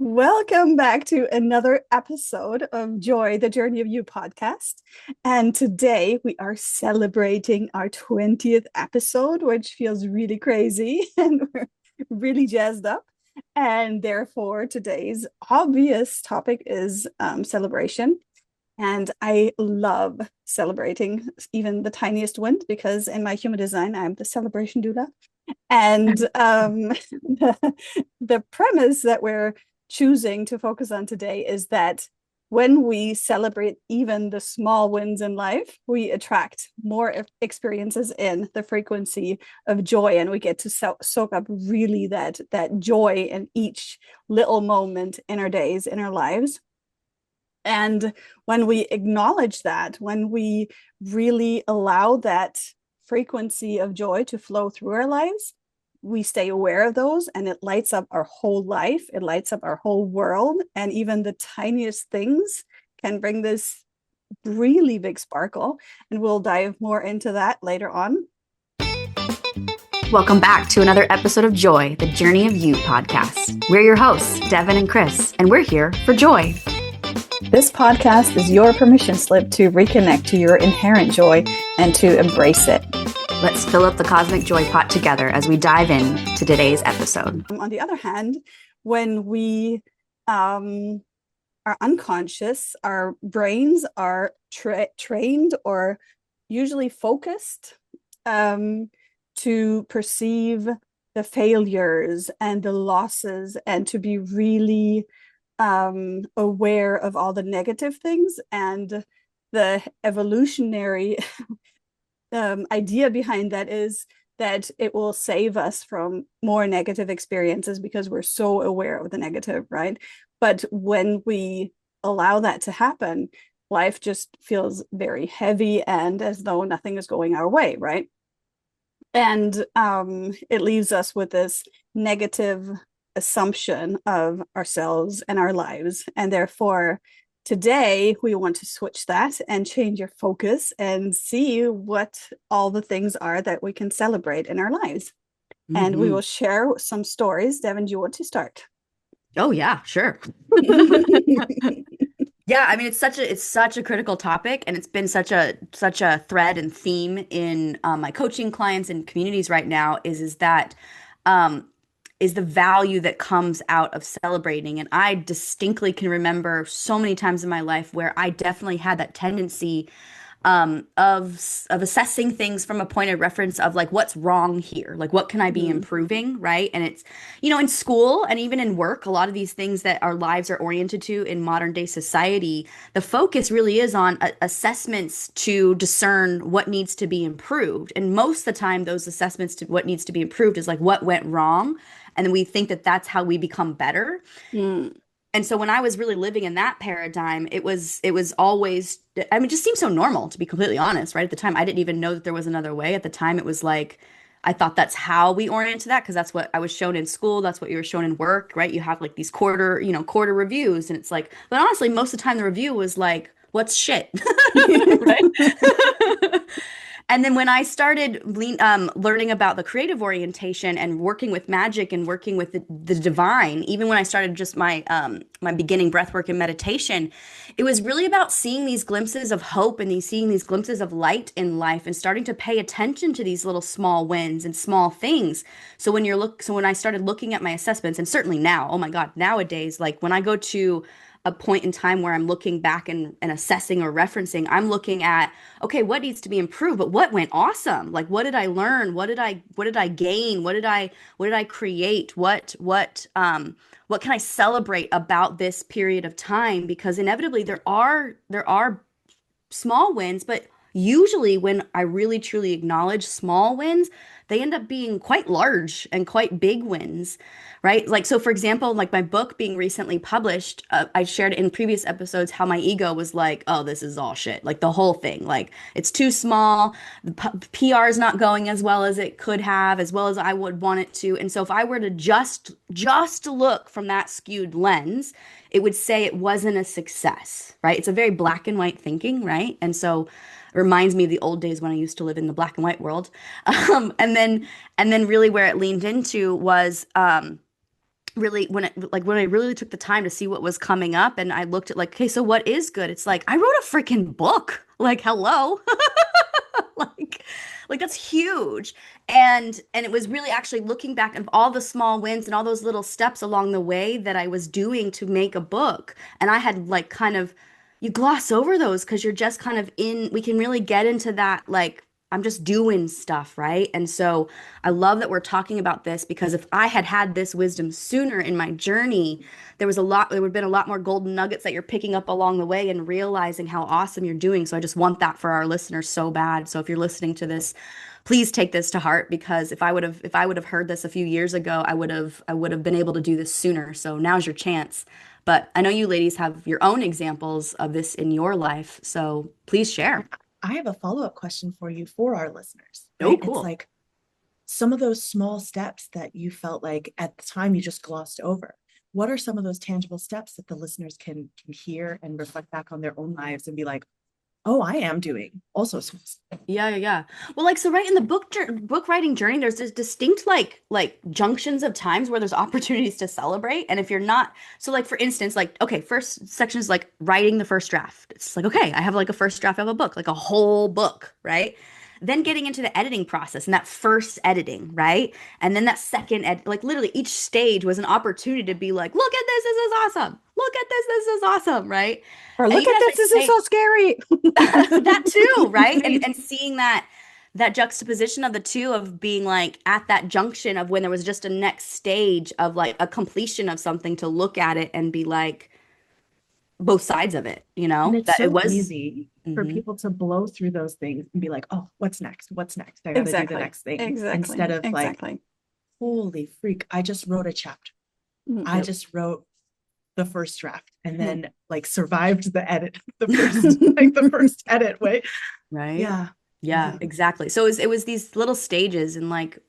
Welcome back to another episode of Joy, the Journey of You podcast. And today we are celebrating our 20th episode, which feels really crazy and we're really jazzed up. And therefore, today's obvious topic is celebration. And I love celebrating even the tiniest wins because in my human design, I'm the celebration doula. And the premise that we're choosing to focus on today is that when we celebrate even the small wins in life, we attract more experiences in the frequency of joy, and we get to soak up really that joy in each little moment in our days, in our lives. And when we acknowledge that, when we really allow that frequency of joy to flow through our lives, we stay aware of those and it lights up our whole life. It lights up our whole world. And even the tiniest things can bring this really big sparkle. And we'll dive more into that later on. Welcome back to another episode of Joy, the Journey of You podcast. We're your hosts, Devin and Chris, and we're here for joy. This podcast is your permission slip to reconnect to your inherent joy and to embrace it. Let's fill up the cosmic joy pot together as we dive in to today's episode. On the other hand, when we are unconscious, our brains are trained or usually focused to perceive the failures and the losses and to be really aware of all the negative things. And the evolutionary idea behind that is that it will save us from more negative experiences because we're so aware of the negative, right? But when we allow that to happen, life just feels very heavy and as though nothing is going our way, right? And it leaves us with this negative assumption of ourselves and our lives. And therefore, today we want to switch that and change your focus and see what all the things are that we can celebrate in our lives. Mm-hmm. And we will share some stories. Devin, do you want to start? Oh yeah, sure. Yeah, I mean it's such a critical topic, and it's been such a thread and theme in my coaching clients and communities right now is the value that comes out of celebrating. And I distinctly can remember so many times in my life where I definitely had that tendency of assessing things from a point of reference of like, what's wrong here? Like, what can I be improving? Right. And it's, in school and even in work, a lot of these things that our lives are oriented to in modern day society, the focus really is on assessments to discern what needs to be improved. And most of the time, those assessments to what needs to be improved is like what went wrong. And then we think that that's how we become better. And so when I was really living in that paradigm, it was always, I mean, it just seemed so normal, to be completely honest, right? At the time, I didn't even know that there was another way. At the time, it was like, I thought that's how we orient to that because that's what I was shown in school. That's what you were shown in work, right? You have like these quarter reviews. And it's like, but honestly, most of the time the review was like, what's shit, right? And then when I started learning about the creative orientation and working with magic and working with the divine, even when I started just my beginning breathwork and meditation, it was really about seeing these glimpses of hope and seeing these glimpses of light in life and starting to pay attention to these little small wins and small things. So when I started looking at my assessments, and certainly now, oh my God, nowadays, like when I go to a point in time where I'm looking back and assessing or referencing, I'm looking at, okay, what needs to be improved, but what went awesome? Like, what did I learn? What did I gain? What did I create? What can I celebrate about this period of time? Because inevitably there are small wins, but usually when I really truly acknowledge small wins, they end up being quite large and quite big wins, right? Like, so for example, like my book being recently published, I shared in previous episodes how my ego was like, oh, this is all shit. Like the whole thing, like it's too small. The PR is not going as well as it could have, as well as I would want it to. And so if I were to just look from that skewed lens, it would say it wasn't a success, right? It's a very black and white thinking, right? And so it reminds me of the old days when I used to live in the black and white world. And then really where it leaned into was really when I really took the time to see what was coming up and I looked at like, okay, so what is good? It's like I wrote a freaking book. Like, hello. like like that's huge. And it was really actually looking back at all the small wins and all those little steps along the way that I was doing to make a book. And I had like kind of you gloss over those because you're just kind of in we can really get into that like I'm just doing stuff, right? And so I love that we're talking about this because if I had had this wisdom sooner in my journey, there would have been a lot more golden nuggets that you're picking up along the way and realizing how awesome you're doing. So I just want that for our listeners so bad. So if you're listening to this, please take this to heart because if I would have heard this a few years ago, I would have been able to do this sooner. So now's your chance. But I know you ladies have your own examples of this in your life. So please share. I have a follow-up question for you for our listeners, Oh, right? It's cool. like some of those small steps that you felt like at the time you just glossed over. What are some of those tangible steps that the listeners can hear and reflect back on their own lives and be like, oh, I am doing also small steps. Yeah, yeah, yeah. Well, like so right in the book writing journey, there's this distinct like junctions of times where there's opportunities to celebrate. And if you're not, so like for instance, like okay, first section is like writing the first draft. It's like, okay, I have like a first draft of a book, like a whole book, right? Then getting into the editing process and that first editing, right? And then that second like literally each stage was an opportunity to be like, look at this is awesome. Look at this is awesome, right? Or And look even at as this, I this is say so scary. that too, right? Right. And seeing that juxtaposition of the two of being like at that junction of when there was just a next stage of like a completion of something to look at it and be like both sides of it, And it's that it so was easy for hmm people to blow through those things and be like, oh, what's next? What's next? I got to do the Exactly. next thing instead Exactly. of like, Exactly. holy freak, I just wrote a chapter. I Yep. just wrote the first draft and Yeah. then like survived the edit, the first, like the first edit way. right? Yeah. Yeah, Yeah. exactly. So it was these little stages and like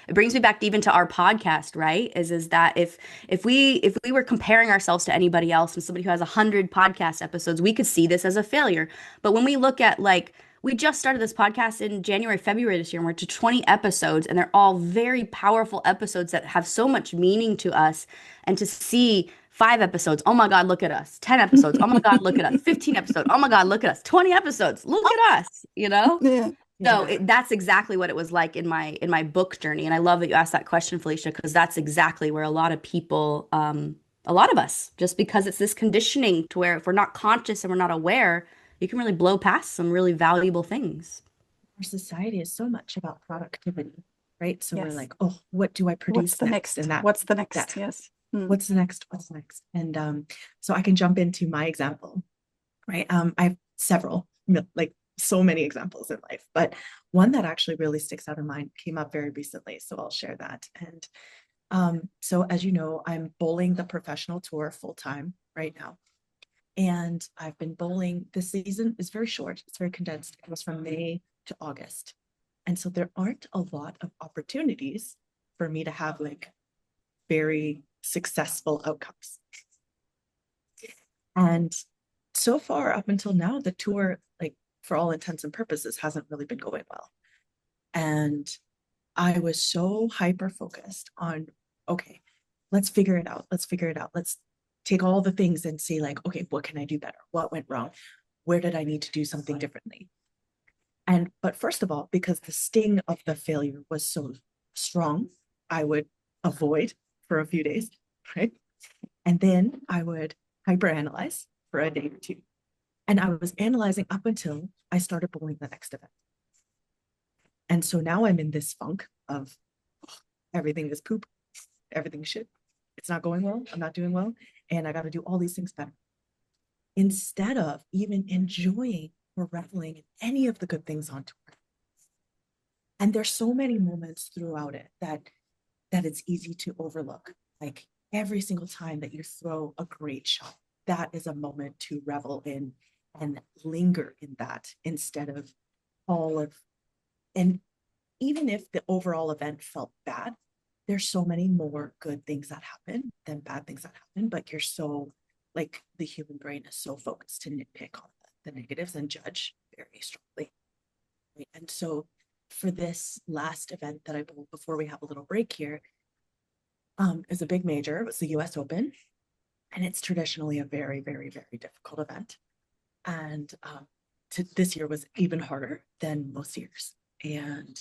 it brings me back even to our podcast, right? Is that if we were comparing ourselves to anybody else and somebody who has 100 podcast episodes, we could see this as a failure. But when we look at like we just started this podcast in January, February this year, and we're to 20 episodes, and they're all very powerful episodes that have so much meaning to us. And to see 5 episodes, oh my God, look at us. 10 episodes, oh my God, look at us. 15 episodes, oh my God, look at us. 20 episodes, look at us, you know? Yeah. So Yeah. that's exactly what it was like in my book journey, and I love that you asked that question, Felicia, because that's exactly where a lot of people, a lot of us, just because it's this conditioning to where if we're not conscious and we're not aware, you can really blow past some really valuable things. Our society is so much about productivity, right? So we're Yes. like, oh, what do I What's produce the next? next? And What's the that next? Yes. Mm. what's the next? What's next? And so I can jump into my example, right? I have several, like so many examples in life, but one that actually really sticks out in mind came up very recently. So I'll share that. And so as you know, I'm bowling the professional tour full time right now. And I've been bowling. This season is very short, it's very condensed. It was from May to August. And so there aren't a lot of opportunities for me to have like very successful outcomes. And so far, up until now, the tour, like for all intents and purposes, hasn't really been going well. And I was so hyper focused on, okay, let's figure it out. Let's figure it out. Let's take all the things and see, like, okay, what can I do better? What went wrong? Where did I need to do something differently? And, but first of all, because the sting of the failure was so strong, I would avoid for a few days, right? And then I would hyperanalyze for a day or two. And I was analyzing up until I started bowling the next event. And so now I'm in this funk of oh, everything is poop, everything's shit. It's not going well. I'm not doing well. And I got to do all these things better. Instead of even enjoying or reveling in any of the good things on tour. And there's so many moments throughout it that it's easy to overlook. Like every single time that you throw a great shot, that is a moment to revel in and linger in that instead of all of, and even if the overall event felt bad, there's so many more good things that happen than bad things that happen, but you're so like the human brain is so focused to nitpick on the negatives and judge very strongly. Right? And so for this last event that I bowled before we have a little break here, is a big major. It was the US Open, and it's traditionally a very, very, very difficult event. And this year was even harder than most years. And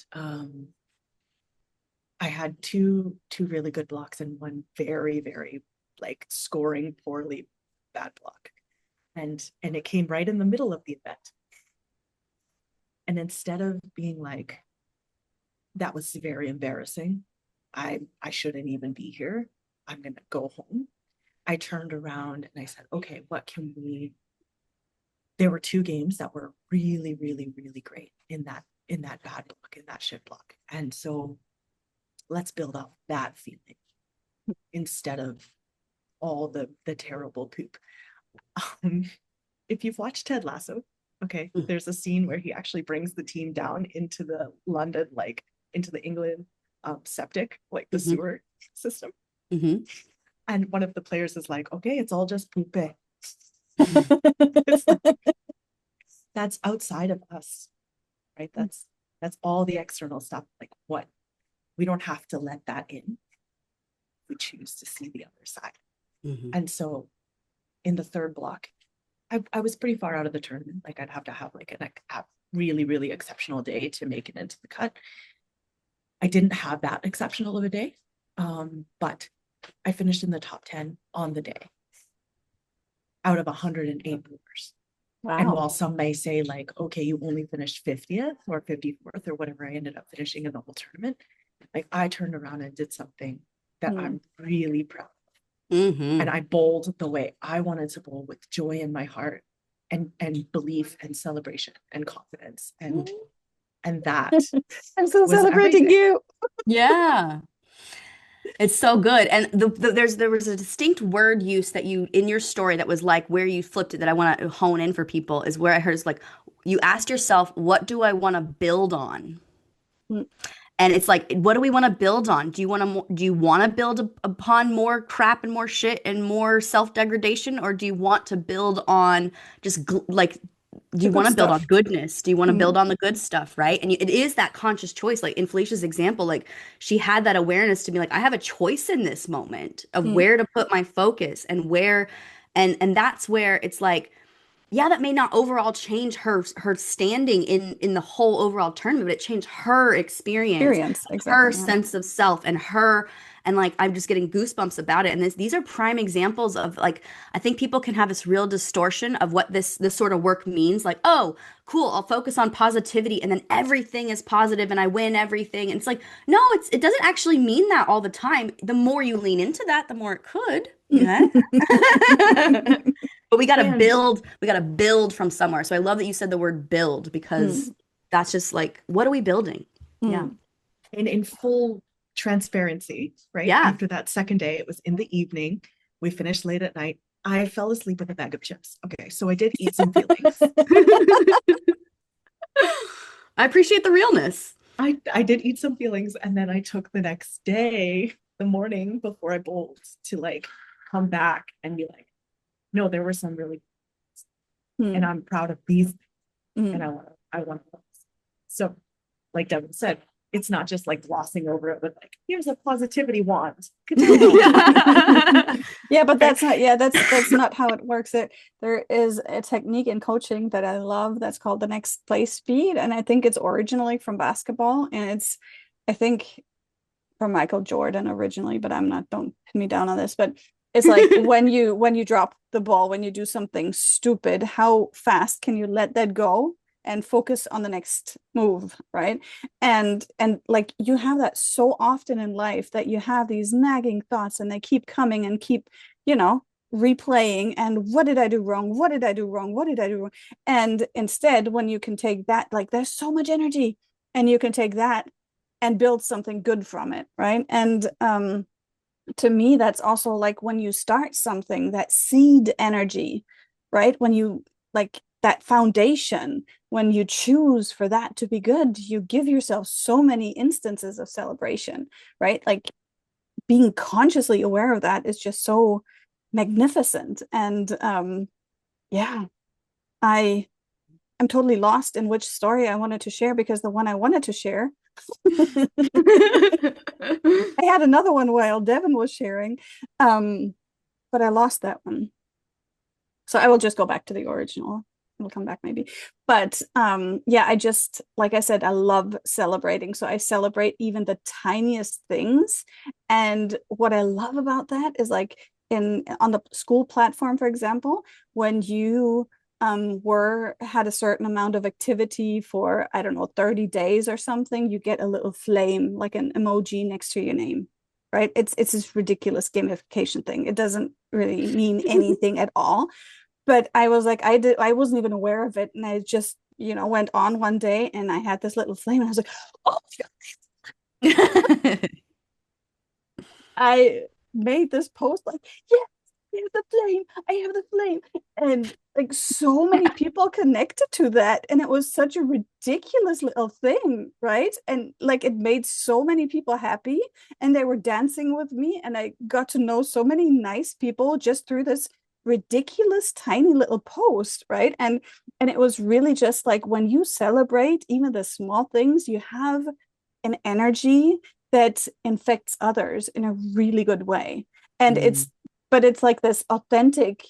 I had two really good blocks and one very, very like scoring poorly bad block. And it came right in the middle of the event. And instead of being like, that was very embarrassing, I shouldn't even be here, I'm gonna go home, I turned around and I said, okay, what can we, there were two games that were really, really, really great in that bad block, in that shit block. And so let's build up that feeling instead of all the terrible poop. If you've watched Ted Lasso, okay, there's a scene where he actually brings the team down into the London, like into the England septic, like the sewer system. And one of the players is like, okay, it's all just poop. It's like, that's outside of us, right? That's all the external stuff. Like what? We don't have to let that in. We choose to see the other side. And so in the third block, I was pretty far out of the tournament. Like I'd have to have like a really, really exceptional day to make it into the cut. I didn't have that exceptional of a day, but I finished in the top 10 on the day out of 108 movers. Wow. And while some may say like, okay, you only finished 50th or 54th or whatever I ended up finishing in the whole tournament, like I turned around and did something that I'm really proud of. And I bowled the way I wanted to bowl, with joy in my heart and belief and celebration and confidence. And that I'm so celebrating you. Yeah. It's so good. And there was a distinct word use that you in your story that was like where you flipped it that I want to hone in for people is where I heard is like you asked yourself, what do I want to build on? And it's like, what do we want to build on? Do you want to build upon more crap and more shit and more self-degradation, or do you want to build on just like do you want to build on goodness? Do you want to build on the good stuff, right? And it is that conscious choice. Like in Felicia's example, like she had that awareness to be like, I have a choice in this moment of where to put my focus and where, and that's where it's like, yeah, that may not overall change her standing in the whole overall tournament, but it changed her experience, Exactly, her sense of self, and her and like I'm just getting goosebumps about it. And these are prime examples of like I think people can have this real distortion of what this sort of work means. Like, oh, cool, I'll focus on positivity, and then everything is positive, and I win everything. And it's like, no, it doesn't actually mean that all the time. The more you lean into that, the more it could. Yeah. But we got to build from somewhere. So I love that you said the word build because that's just like, what are we building? Yeah. And in full transparency, right? Yeah. After that second day, it was in the evening. We finished late at night. I fell asleep with a bag of chips. Okay, so I did eat some feelings. I appreciate the realness. I did eat some feelings, and then I took the next day, the morning before I bowled, to like come back and be like, no, there were some really and I'm proud of these and I want those. So like Devin said, it's not just like glossing over it with like, here's a positivity wand. Yeah, but that's not how it works. There is a technique in coaching that I love that's called the next play speed, and I think it's originally from basketball, and it's I think from Michael Jordan originally, but don't pin me down on this, but it's like when you drop the ball, when you do something stupid, how fast can you let that go and focus on the next move, right? And like you have that so often in life that you have these nagging thoughts and they keep coming and keep, replaying, and what did I do wrong? What did I do wrong? What did I do wrong? And instead, when you can take that, like there's so much energy, and you can take that and build something good from it, right? And to me, that's also like when you start something, that seed energy, right? When you like that foundation, when you choose for that to be good, you give yourself so many instances of celebration, right? Like being consciously aware of that is just so magnificent. And yeah, I'm totally lost in which story I wanted to share, because the one I wanted to share I had another one while Devin was sharing, but I lost that one. So I will just go back to the original. It'll come back maybe. But yeah, I just, like I said, I love celebrating. So I celebrate even the tiniest things. And what I love about that is like in on the school platform, for example, when you were had a certain amount of activity for, I don't know, 30 days or something, you get a little flame, like an emoji next to your name. Right. It's this ridiculous gamification thing. It doesn't really mean anything at all, but I was like, I wasn't even aware of it. And I just, went on one day and I had this little flame and I was like, oh, I made this post like, yeah, I have the flame. I have the flame. And like so many people connected to that. And it was such a ridiculous little thing, right? And like it made so many people happy and they were dancing with me. And I got to know so many nice people just through this ridiculous tiny little post, right? And it was really just like when you celebrate even the small things, you have an energy that infects others in a really good way. And Mm. but it's like this authentic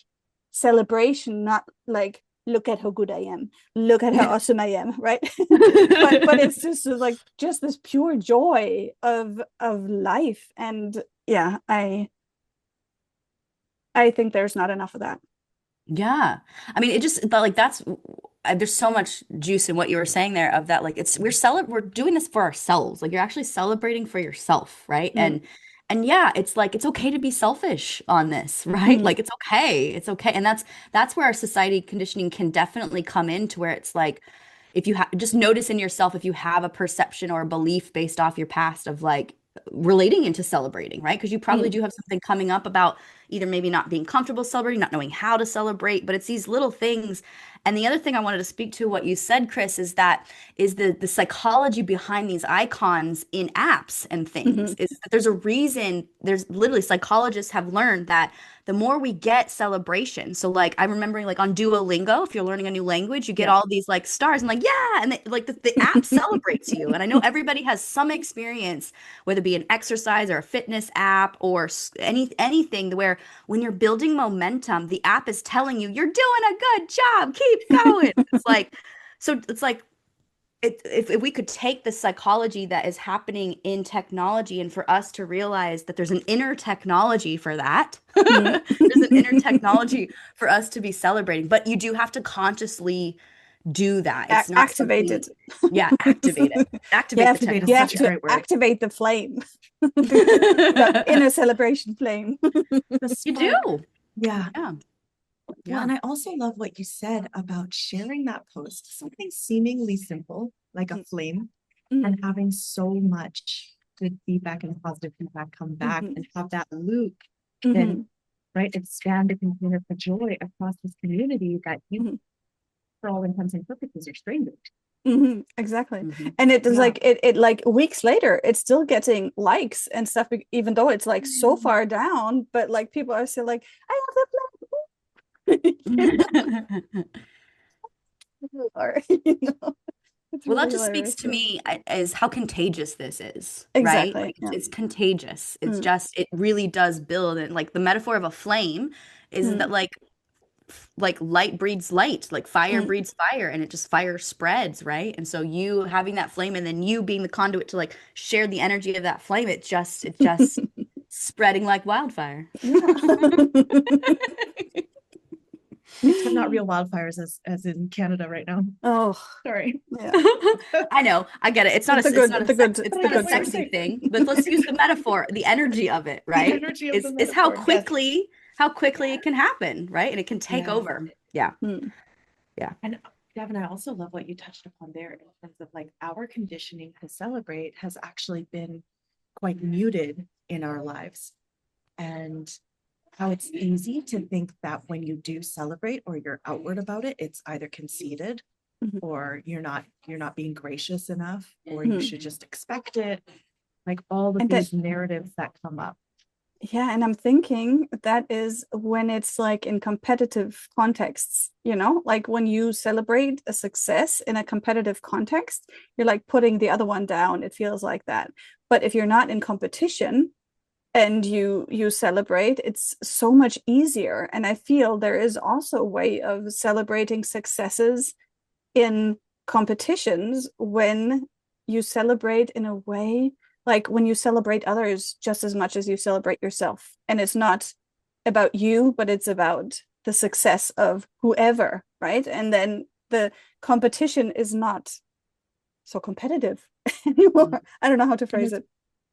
celebration, not like, look at how good I am, look at how awesome I am, right? But it's just like just this pure joy of life. And yeah, I think there's not enough of that. Yeah. I mean, it just, but like that's there's so much juice in what you were saying there of that like we're doing this for ourselves. Like you're actually celebrating for yourself, right? Mm, And yeah, it's like it's okay to be selfish on this, right? mm, Like it's okay. It's okay. And that's where our society conditioning can definitely come in to where it's like if you just notice in yourself if you have a perception or a belief based off your past of like relating into celebrating, right? Because you probably mm, do have something coming up about either maybe not being comfortable celebrating, not knowing how to celebrate, but it's these little things. And the other thing I wanted to speak to what you said, Chris, is that is the psychology behind these icons in apps and things mhm. is that there's a reason, there's literally psychologists have learned that the more we get celebration. So like I'm remembering like on Duolingo, if you're learning a new language, you get Yeah. all these like stars and like, yeah, and like the app celebrates you. And I know everybody has some experience, whether it be an exercise or a fitness app or anything where when you're building momentum, the app is telling you, you're doing a good job, keep going. It's like, so it's like, if we could take the psychology that is happening in technology and for us to realize that there's an inner technology for that, Mm. there's an inner technology for us to be celebrating, but you do have to consciously do that. It's not something, Activated. yeah, activate it, You activate the have Activate you is have such a technology. to great word. activate the flame, the You inner celebration flame. The spark. do. Yeah. Yeah. Well, Yeah. and I also love what you said about sharing that post, something seemingly simple, like a Mm, flame, mm, and having so much good feedback and positive feedback come back mhm, and have that loop then, mhm, right, expand the container for joy across this community that you, mhm, for all intents and purposes, are strangers. mhm. Exactly. Hmm. And it is Yeah. like it like weeks later, it's still getting likes and stuff, even though it's like so far down, but like people are still like, I have the flame. Or, it's Well, really that just speaks hilarious. to me as how contagious this is, right? Exactly. Like Yeah. it's contagious. It's Mm, just it really does build, and like the metaphor of a flame is that mm, like light breeds light, like fire mm. breeds fire, and it just fire spreads, right? And so you having that flame and then you being the conduit to like share the energy of that flame, it just spreading like wildfire. Yeah. Except not real wildfires as in Canada right now. Oh, Sorry. yeah. I know, I get it. But It's I not get a what you're sexy saying. thing, but let's use the metaphor, the energy of it, The right? energy of the Is metaphor. Yes. how quickly it can happen, right? And it can take Yeah. over. Yeah. Mm, Yeah. And Devin, I also love what you touched upon there in terms of like our conditioning to celebrate has actually been quite muted in our lives. And how it's easy to think that when you do celebrate or you're outward about it, it's either conceited mhm, or you're not being gracious enough or you mhm. should just expect it. Like all of And that these narratives that come up. Yeah, and I'm thinking that is when it's like in competitive contexts, like when you celebrate a success in a competitive context, you're like putting the other one down. It feels like that. But if you're not in competition and you celebrate, it's so much easier. And I feel there is also a way of celebrating successes in competitions when you celebrate in a way like when you celebrate others just as much as you celebrate yourself. And it's not about you, but it's about the success of whoever, right? And then the competition is not so competitive Mm. anymore. I don't know how to And phrase it.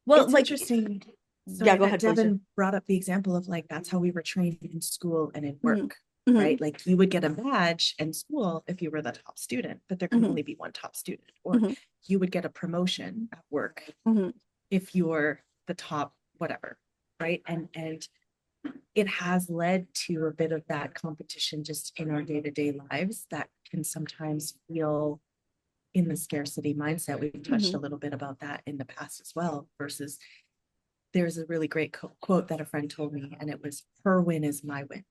Well, it's like, interesting, yeah, sorry, go that ahead, Felicia. Devin brought up the example of like that's how we were trained in school and in Mm-hmm. work, Mm-hmm. right? Like you would get a badge in school if you were the top student, but there can Mm-hmm. only be one top student. Or Mm-hmm. you would get a promotion at work Mm-hmm. if you're the top whatever, right? And it has led to a bit of that competition just in our day-to-day lives that can sometimes feel in the scarcity mindset. We've touched Mm-hmm. a little bit about that in the past as well, versus there's a really great quote that a friend told me, and it was, her win is my win.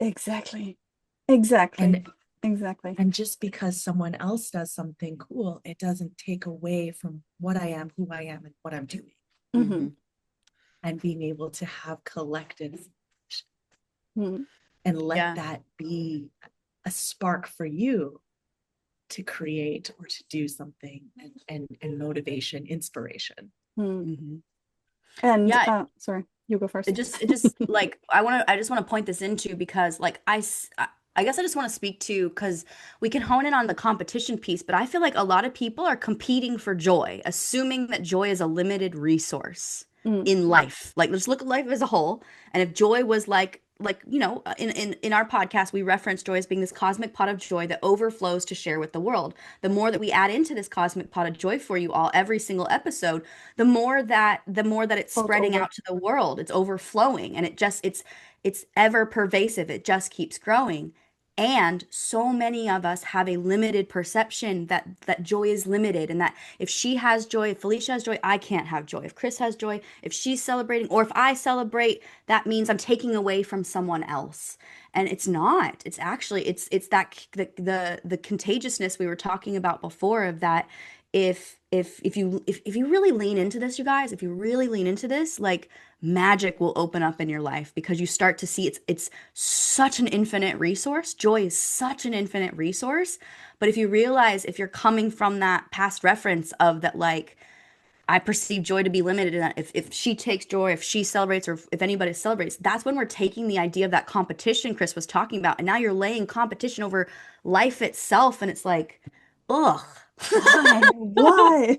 Exactly. Exactly. And Exactly. and just because someone else does something cool, it doesn't take away from what I am, who I am, and what I'm doing. Mm-hmm. And being able to have collective Mm-hmm. and let Yeah. that be a spark for you to create or to do something, and motivation, inspiration. Mm-hmm. And Yeah, sorry, you go first. it just like I just want to point this into because like I guess I just want to speak to because we can hone in on the competition piece, but I feel like a lot of people are competing for joy, assuming that joy is a limited resource Mm, in life. Like let's look at life as a whole, and if joy was like in our podcast we reference joy as being this cosmic pot of joy that overflows to share with the world. The more that we add into this cosmic pot of joy for you all every single episode, the more that it's quote spreading over. out to the world, it's overflowing, and it's ever pervasive. It just keeps growing. And so many of us have a limited perception that joy is limited, and that if she has joy, if Felicia has joy, I can't have joy. If Chris has joy, if she's celebrating, or if I celebrate, that means I'm taking away from someone else. And it's not. It's actually it's that the contagiousness we were talking about before of that if you really lean into this, you guys, if you really lean into this, like magic will open up in your life because you start to see it's such an infinite resource. Joy is such an infinite resource. But if you realize, if you're coming from that past reference of that, like, I perceive joy to be limited, and that if she takes joy, if she celebrates, or if anybody celebrates, that's when we're taking the idea of that competition Chris was talking about. And now you're laying competition over life itself. And it's like, ugh. Why? Why?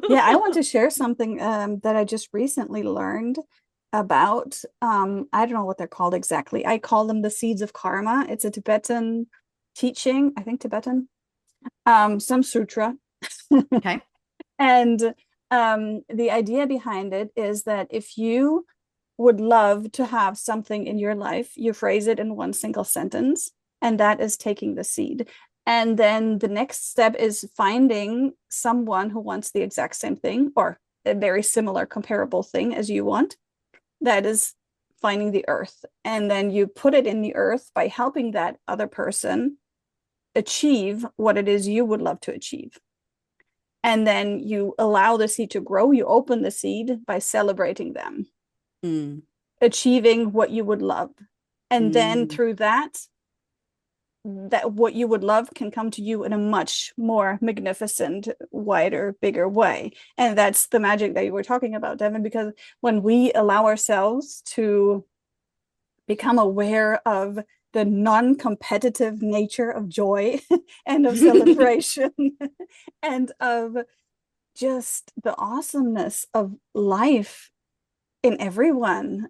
Yeah, I want to share something that I just recently learned about. I don't know what they're called exactly. I call them the seeds of karma. It's a Tibetan teaching, I think Tibetan, some sutra. Okay. And the idea behind it is that if you would love to have something in your life, you phrase it in one single sentence, and that is taking the seed. And then the next step is finding someone who wants the exact same thing or a very similar, comparable thing as you want. That is finding the earth. And then you put it in the earth by helping that other person achieve what it is you would love to achieve. And then you allow the seed to grow. You open the seed by celebrating them Mm, achieving what you would love. And then mm, through that what you would love can come to you in a much more magnificent, wider, bigger way. And that's the magic that you were talking about, Devin, because when we allow ourselves to become aware of the non-competitive nature of joy and of celebration and of just the awesomeness of life in everyone,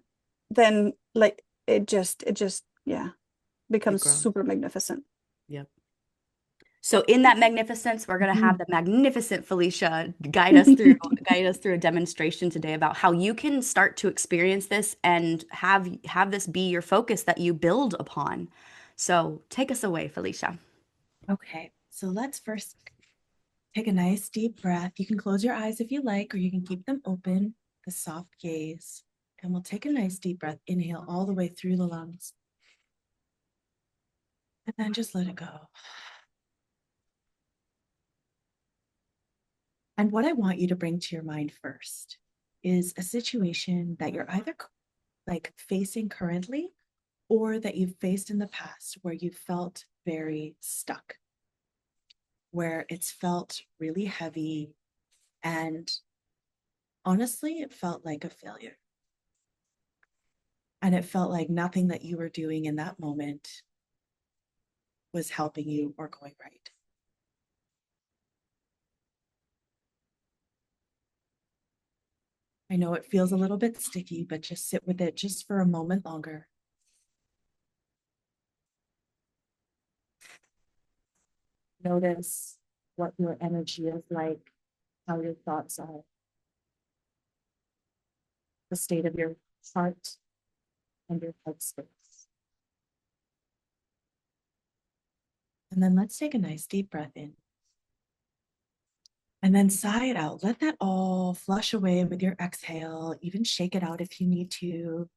then like it just yeah it becomes grows. super magnificent. Yep. So in that magnificence, we're going to have Mhm. the magnificent Felicia guide us through a demonstration today about how you can start to experience this and have this be your focus that you build upon. So take us away, Felicia. Okay, so let's first take a nice deep breath. You can close your eyes if you like, or you can keep them open, the soft gaze. And we'll take a nice deep breath. Inhale all the way through the lungs. And then just let it go. And what I want you to bring to your mind first is a situation that you're either like facing currently or that you've faced in the past where you felt very stuck, where it's felt really heavy, and honestly, it felt like a failure. And it felt like nothing that you were doing in that moment was helping you or going right. I know it feels a little bit sticky, but just sit with it just for a moment longer. Notice what your energy is like, how your thoughts are, the state of your heart and your heart space. And then let's take a nice deep breath in. And then sigh it out. Let that all flush away with your exhale. Even shake it out if you need to,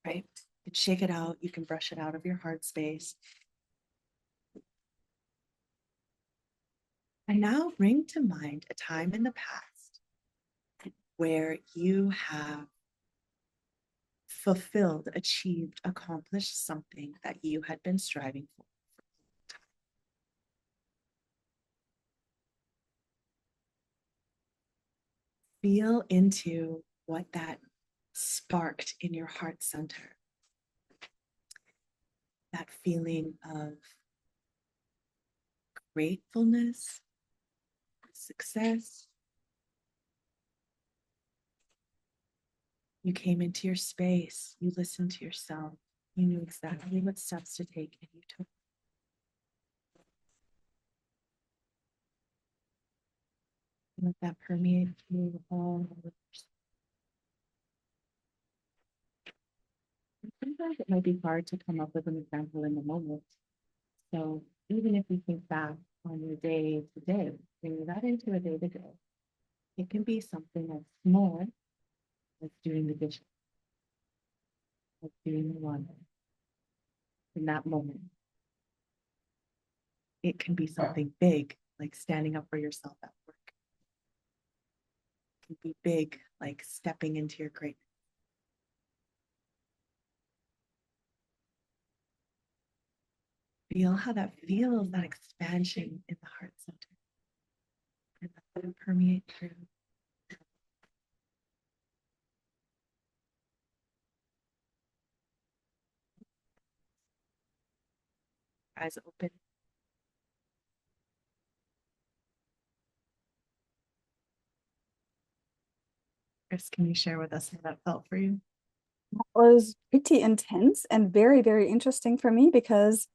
right? You can shake it out. You can brush it out of your heart space. And now bring to mind a time in the past where you have fulfilled, achieved, accomplished something that you had been striving for. Feel into what that sparked in your heart center. That feeling of gratefulness, success. You came into your space, you listened to yourself, you knew exactly what steps to take, and you took. Let that permeate through all of yourself. Sometimes it might be hard to come up with an example in the moment. So even if you think back on your day to day, bring that into a day to day. It can be something as small as doing the dishes, as doing the laundry in that moment. It can be something big, like standing up for yourself at work. It can be big, like stepping into your greatness. Feel how that feels, that expansion in the heart center. And let it permeate through. Eyes open. Chris, can you share with us how that felt for you? Was pretty intense and very, very interesting for me because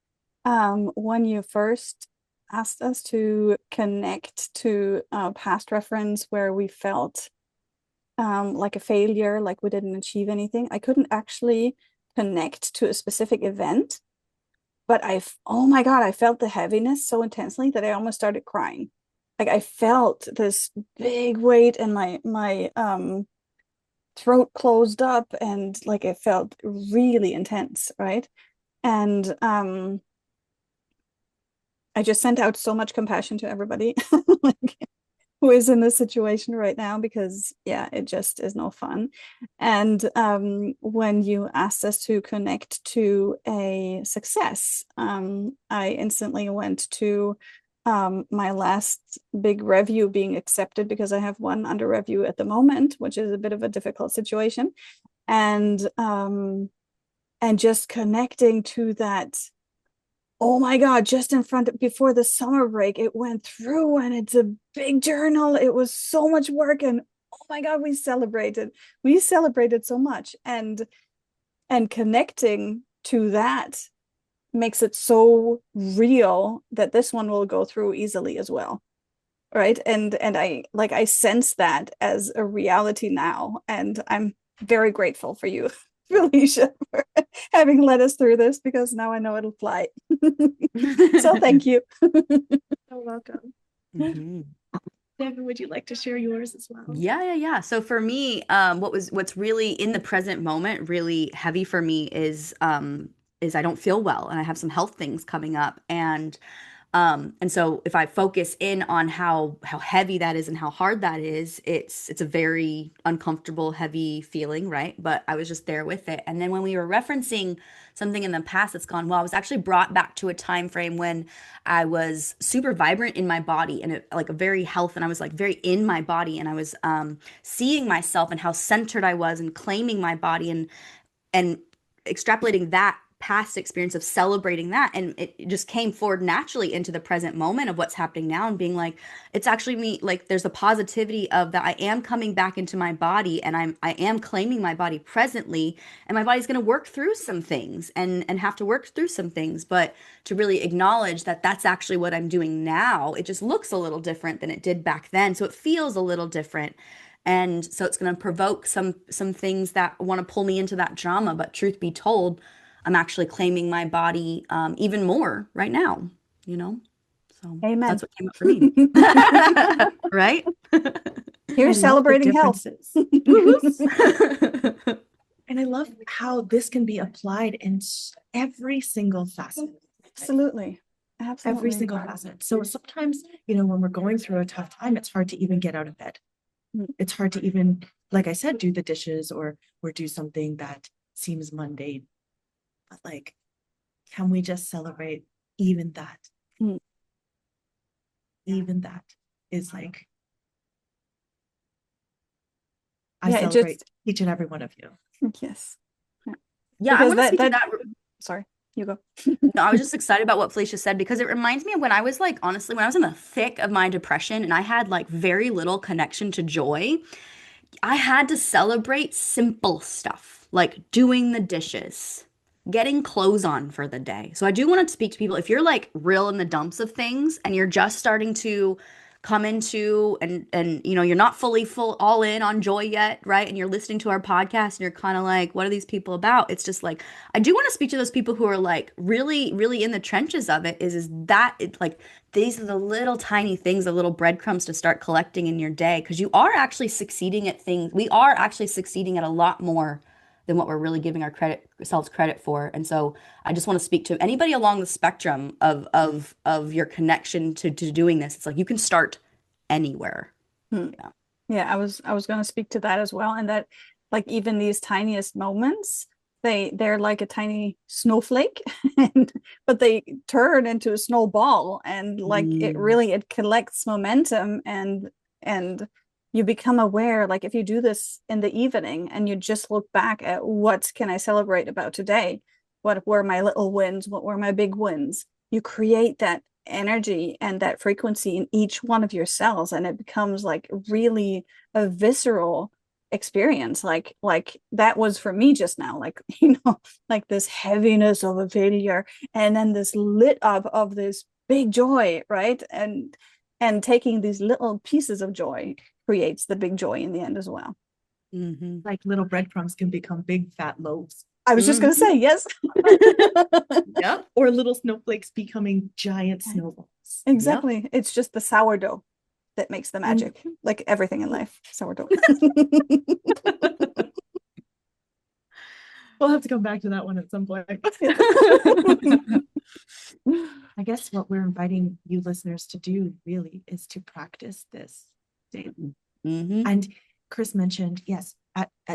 when you first asked us to connect to a past reference where we felt like a failure, like we didn't achieve anything, I couldn't actually connect to a specific event. But oh my God, I felt the heaviness so intensely that I almost started crying. Like I felt this big weight and my throat closed up and like it felt really intense, right? And I just sent out so much compassion to everybody like, who is in this situation right now because yeah, it just is no fun. And when you asked us to connect to a success, I instantly went to my last big review being accepted because I have one under review at the moment, which is a bit of a difficult situation. And just connecting to that, oh my God, just in front of, before the summer break, it went through and it's a big journal. It was so much work. And oh my God, we celebrated so much. And connecting to that makes it so real that this one will go through easily as well. Right. And I sense that as a reality now. And I'm very grateful for you, Felicia, for having led us through this because now I know it'll fly. So thank you. You're welcome. Mhm. Devin, would you like to share yours as well? Yeah. So for me, what's really in the present moment really heavy for me is I don't feel well and I have some health things coming up, and so if I focus in on how heavy that is and how hard that is, it's a very uncomfortable, heavy feeling, right? But I was just there with it. And then when we were referencing something in the past that's gone well, I was actually brought back to a time frame when I was super vibrant in my body and like a very health, and I was like very in my body, and I was seeing myself and how centered I was and claiming my body and extrapolating that past experience of celebrating that, and it just came forward naturally into the present moment of what's happening now, and being like, it's actually me, like there's a positivity of that I am coming back into my body, and I am claiming my body presently, and my body's going to work through some things and have to work through some things, but to really acknowledge that that's actually what I'm doing now. It just looks a little different than it did back then, so it feels a little different. And so it's going to provoke some things that want to pull me into that drama. But truth be told, I'm actually claiming my body even more right now, you know? So Amen. that's what came up for me. Right? I Here's love the celebrating health. differences. Woohoo! And I love how this can be applied in every single facet. Absolutely. Every Absolutely. single facet. So sometimes, when we're going through a tough time, it's hard to even get out of bed. It's hard to even, like I said, do the dishes or do something that seems mundane. But like, can we just celebrate even that? Mm. Even that is like, I Yeah, it celebrate just, each and every one of you. yes. Yeah. Yeah, I Because want to speak to that. sorry, you go. No, I was just excited about what Felicia said because it reminds me of when I was like, honestly, when I was in the thick of my depression and I had like very little connection to joy. I had to celebrate simple stuff like doing the dishes, getting clothes on for the day. So I do want to speak to people if you're like real in the dumps of things and you're just starting to come into and you're not fully full all in on joy yet, right? And you're listening to our podcast and you're kind of like, what are these people about? It's just like I do want to speak to those people who are like really really in the trenches of it, is that it, like these are the little tiny things, the little breadcrumbs to start collecting in your day, because you are actually succeeding at things. We are actually succeeding at a lot more than what we're really giving ourselves credit for. And so I just want to speak to anybody along the spectrum of your connection to doing this. It's like you can start anywhere. Hmm. Yeah. Yeah, I was going to speak to that as well, and that like even these tiniest moments, they're like a tiny snowflake, and but they turn into a snowball, and like Mm, it collects momentum, and you become aware. Like if you do this in the evening and you just look back at what can I celebrate about today, what were my little wins, what were my big wins, you create that energy and that frequency in each one of your cells, and it becomes like really a visceral experience, like that was for me just now, like like this heaviness of a failure, and then this lit up of this big joy, right? And taking these little pieces of joy creates the big joy in the end as well. hmm Like little breadcrumbs can become big fat loaves. I was just going to say yes. Yep. Or little snowflakes becoming giant snowballs. Yep. Exactly, it's just the sourdough that makes the And magic, like everything in life, sourdough. we'll have to come back to that one at some point. I guess what we're inviting you listeners to do really is to practice this daily. hmm And Chris mentioned, yes,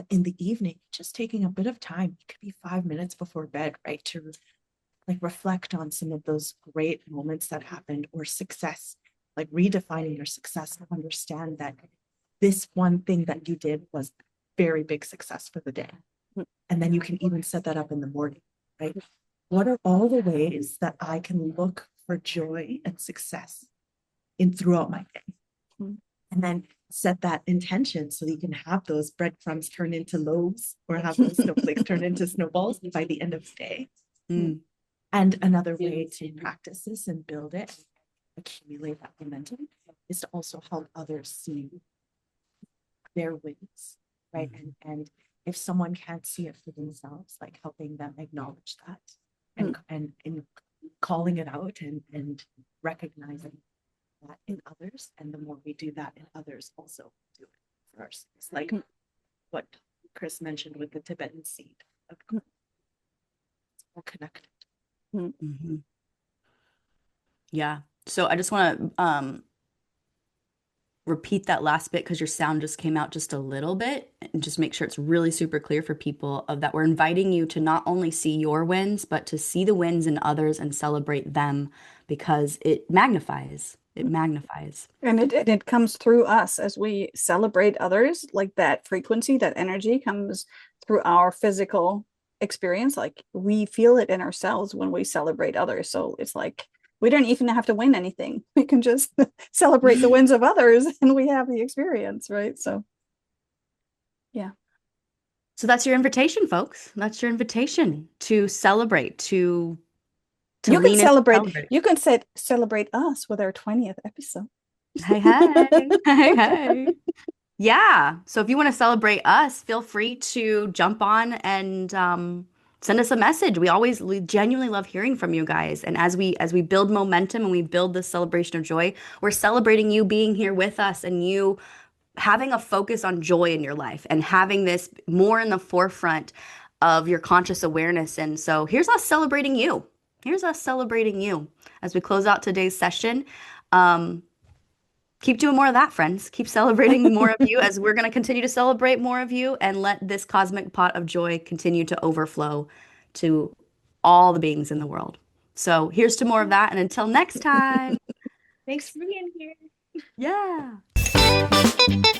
in the evening, just taking a bit of time. It could be 5 minutes before bed, right? To like reflect on some of those great moments that happened, or success, like redefining your success to understand that this one thing that you did was very big success for the day. And then you can even set that up in the morning, right? What are all the ways that I can look for joy and success in throughout my day? And then set that intention so that you can have those breadcrumbs turn into loaves, or have those snowflakes turn into snowballs by the end of the day. Mm. And another way to practice this and build it, accumulate that momentum, is to also help others see their wins, right? And if someone can't see it for themselves, like helping them acknowledge that, and calling it out, and recognizing that in others, and the more we do that in others, also do it for ourselves. Like what Chris mentioned with the Tibetan seed of it's more connected. Mhm. Yeah. So I just want to repeat that last bit because your sound just came out just a little bit and just make sure it's really super clear for people of that we're inviting you to not only see your wins, but to see the wins in others and celebrate them because it magnifies. It magnifies. And it comes through us as we celebrate others, like that frequency, that energy comes through our physical experience. Like we feel it in ourselves when we celebrate others. So it's like we don't even have to win anything. We can just celebrate the wins of others and we have the experience, right? So yeah. So that's your invitation, folks. That's your invitation to celebrate, to You can lean into celebrate, celebrate. you can celebrate us with our 20th episode. Hey, hey. Hey, hey. Yeah. So if you want to celebrate us, feel free to jump on and send us a message. We genuinely love hearing from you guys. And as we build momentum and we build this celebration of joy, we're celebrating you being here with us and you having a focus on joy in your life and having this more in the forefront of your conscious awareness. And so here's us celebrating you. Here's us celebrating you as we close out today's session. Um, Keep doing more of that, friends. Keep celebrating more of you as we're going to continue to celebrate more of you and let this cosmic pot of joy continue to overflow to all the beings in the world. So here's to more of that. And until next time, Thanks for being here. yeah.